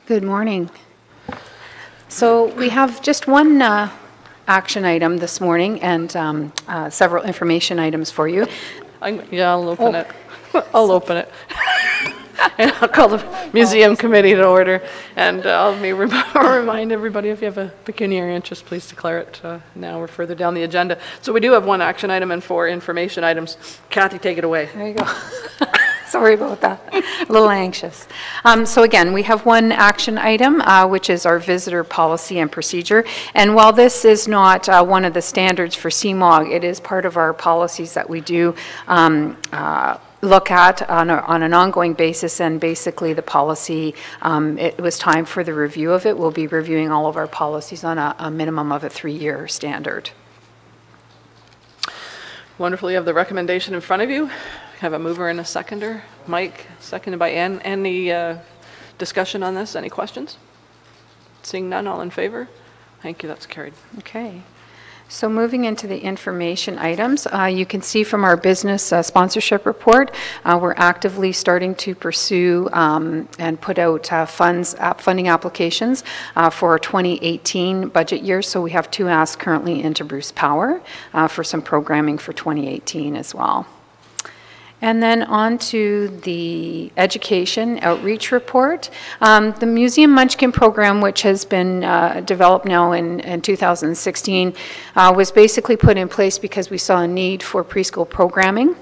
Good morning. So we have just one action item this morning and several information items for you. I'll open it. I'll open it. And I'll call the museum committee to order. And I'll remind everybody, if you have a pecuniary interest, please declare it now or further down the agenda. So we do have one action item and 4 information items. Kathy, take it away. There you go. Sorry about that. A little anxious. So again, we have one action item, which is our visitor policy and procedure. And while this is not one of the standards for CMOG, it is part of our policies that we do look at on an ongoing basis. And basically the policy, it was time for the review of it. We'll be reviewing all of our policies on a minimum of a 3-year standard. Wonderful. You have the recommendation in front of you. Have a mover and a seconder. Mike, seconded by Ann. Any discussion on this? Any questions? Seeing none, all in favor? Thank you, that's carried. Okay. So moving into the information items, you can see from our business sponsorship report, we're actively starting to pursue and put out funding applications for our 2018 budget year. So we have 2 asks currently into Bruce Power for some programming for 2018 as well. And then on to the education outreach report. The Museum Munchkin program, which has been developed now in 2016, was basically put in place because we saw a need for preschool programming.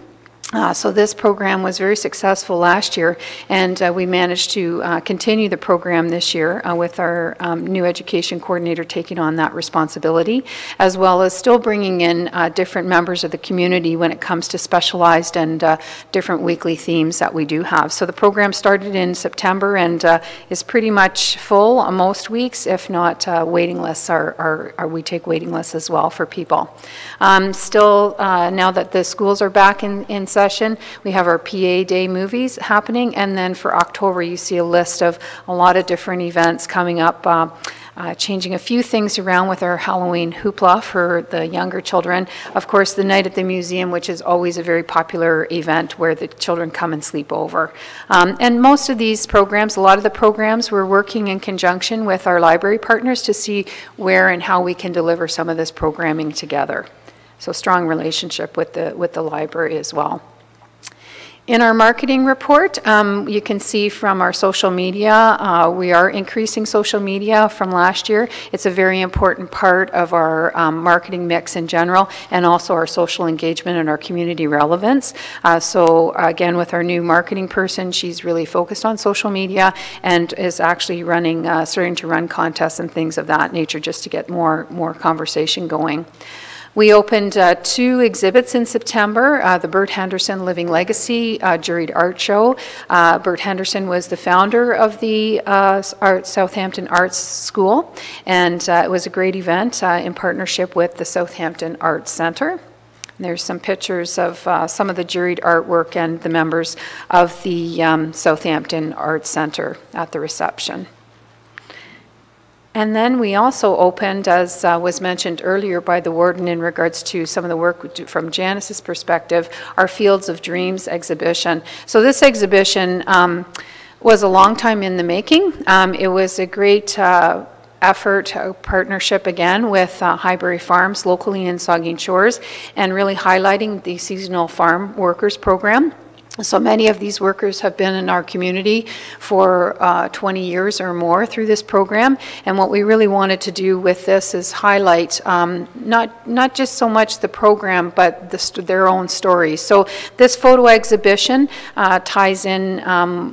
So this program was very successful last year, and we managed to continue the program this year with our new education coordinator taking on that responsibility, as well as still bringing in different members of the community when it comes to specialized and different weekly themes that we do have. So the program started in September and is pretty much full on most weeks, if not waiting lists we take waiting lists as well for people. Still, now that the schools are back in session, we have our PA Day movies happening, and then for October you see a list of a lot of different events coming up, changing a few things around with our Halloween hoopla for the younger children. Of course, the night at the museum, which is always a very popular event where the children come and sleep over. And most of these programs, a lot of the programs, we're working in conjunction with our library partners to see where and how we can deliver some of this programming together. So strong relationship with the library as well. In our marketing report, you can see from our social media, we are increasing social media from last year. It's a very important part of our marketing mix in general, and also our social engagement and our community relevance. So again, with our new marketing person, she's really focused on social media and is actually running, starting to run contests and things of that nature just to get more conversation going. We opened 2 exhibits in September, the Bert Henderson Living Legacy Juried Art Show. Bert Henderson was the founder of the Southampton Arts School, and it was a great event in partnership with the Southampton Arts Centre. There's some pictures of some of the juried artwork and the members of the Southampton Arts Centre at the reception. And then we also opened, as was mentioned earlier by the warden in regards to some of the work from Janice's perspective, our Fields of Dreams exhibition. So this exhibition was a long time in the making. It was a great effort, partnership again with Highbury Farms locally in Saugeen Shores, and really highlighting the seasonal farm workers program. So many of these workers have been in our community for 20 years or more through this program, and what we really wanted to do with this is highlight not just so much the program, but their own stories. So this photo exhibition ties in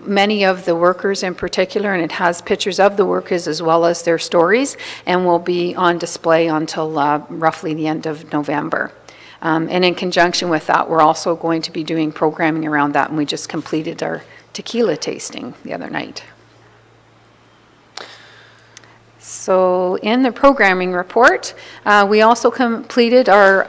many of the workers in particular, and it has pictures of the workers as well as their stories, and will be on display until roughly the end of November. And in conjunction with that, we're also going to be doing programming around that, and we just completed our tequila tasting the other night. So in the programming report, we also completed our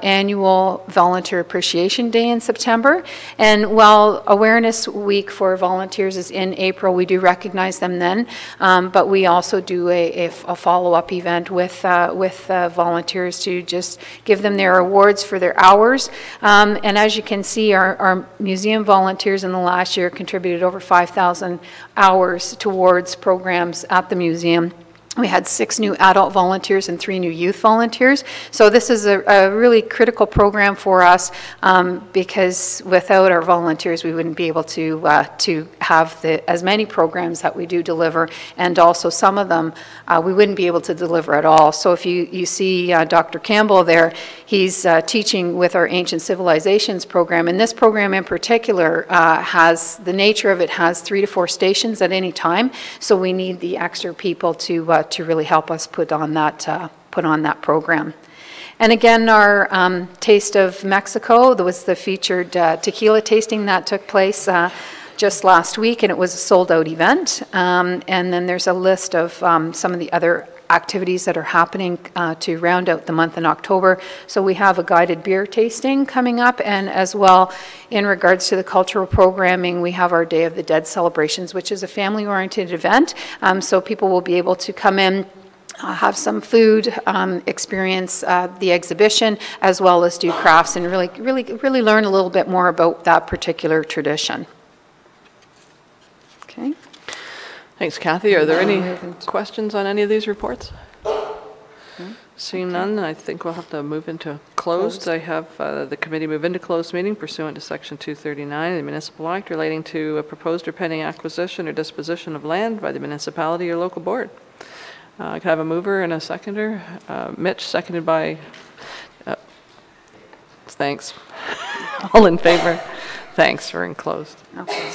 annual Volunteer Appreciation Day in September. And while Awareness Week for volunteers is in April, we do recognize them then. But we also do a follow-up event with volunteers to just give them their awards for their hours. And as you can see, our museum volunteers in the last year contributed over 5,000 hours towards programs at the museum. We had 6 new adult volunteers and 3 new youth volunteers. So this is a really critical program for us because without our volunteers, we wouldn't be able to have as many programs that we do deliver, and also some of them we wouldn't be able to deliver at all. So if you see Dr. Campbell there, he's teaching with our Ancient Civilizations program, and this program in particular has, the nature of it has 3 to 4 stations at any time, so we need the extra people to really help us put on that program. And again, our Taste of Mexico, there was the featured tequila tasting that took place just last week, and it was a sold-out event. And then there's a list of some of the other activities that are happening to round out the month in October. So we have a guided beer tasting coming up, and as well in regards to the cultural programming, we have our Day of the Dead celebrations, which is a family-oriented event. So people will be able to come in, have some food, experience the exhibition, as well as do crafts and really learn a little bit more about that particular tradition. Okay. Thanks, Kathy. Are there any questions on any of these reports? Seeing none, I think we'll have to move into closed. I have the committee move into closed meeting pursuant to Section 239 of the Municipal Act relating to a proposed or pending acquisition or disposition of land by the municipality or local board. I could have a mover and a seconder. Mitch, seconded by... thanks. All in favor? Thanks. We're in closed. Okay.